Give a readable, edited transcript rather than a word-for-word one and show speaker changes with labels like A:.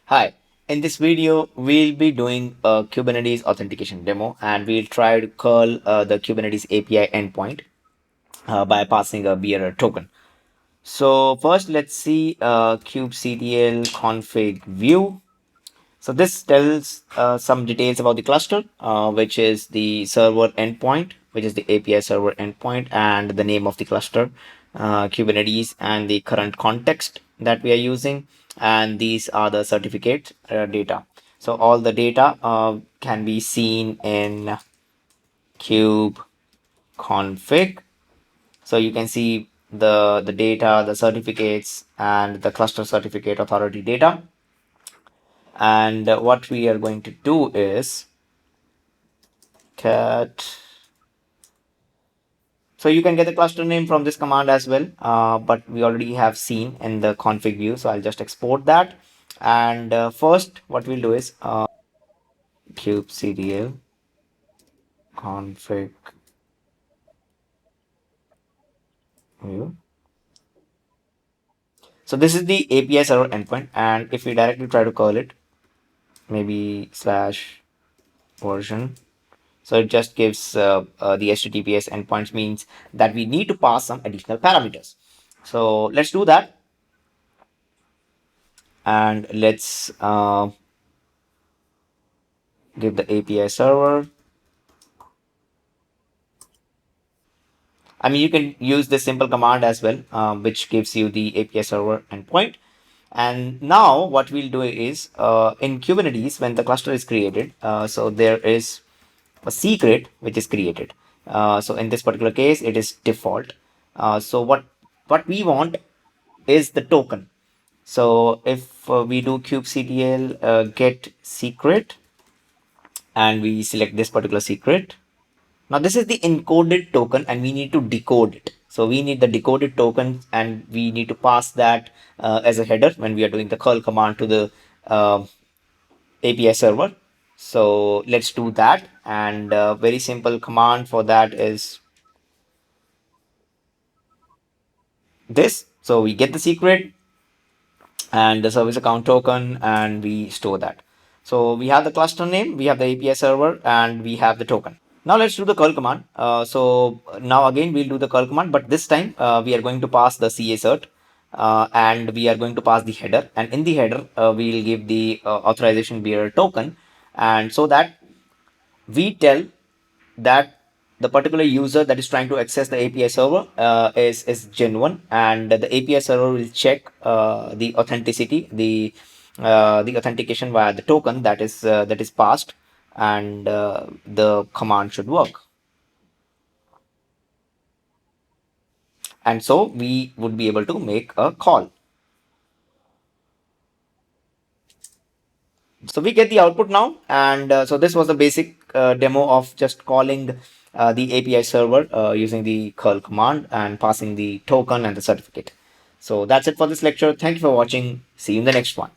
A: Hi, in this video, we'll be doing a Kubernetes authentication demo and we'll try to curl the Kubernetes API endpoint by passing a bearer token. So first, let's see kubectl config view. So this tells some details about the cluster, which is the server endpoint, which is the API server endpoint, and the name of the cluster, Kubernetes, and the current context that we are using. And these are the certificate data. So all the data can be seen in kube config. So you can see the data, the certificates, and the cluster certificate authority data. And what we are going to do is cat. So you can get the cluster name from this command as well, but we already have seen in the config view. So I'll just export that. And first, what we'll do is kubectl config view. So this is the API server endpoint, and if we directly try to curl it, maybe slash version. So it just gives the HTTPS endpoints means that we need to pass some additional parameters. So let's do that. And let's give the API server. I mean, you can use this simple command as well, which gives you the API server endpoint. And now what we'll do is in Kubernetes, when the cluster is created, so there is a secret which is created. So in this particular case, it is default. So what we want is the token. So if we do kubectl get secret and we select this particular secret. Now this is the encoded token and we need to decode it. So we need the decoded token and we need to pass that as a header when we are doing the curl command to the API server. So let's do that. And very simple command for that is this. So we get the secret and the service account token and we store that. So we have the cluster name, we have the API server, and we have the token. Now let's do the curl command. So now again we'll do the curl command, but this time we are going to pass the CA cert and we are going to pass the header. And in the header, we'll give the authorization bearer token, and so that we tell that the particular user that is trying to access the API server is genuine, and the API server will check the authenticity, the authentication via the token that is passed, and the command should work. And so we would be able to make a call. So we get the output now, and so this was the basic demo of just calling the API server using the curl command and passing the token and the certificate. So that's it for this lecture. Thank you for watching. See you in the next one.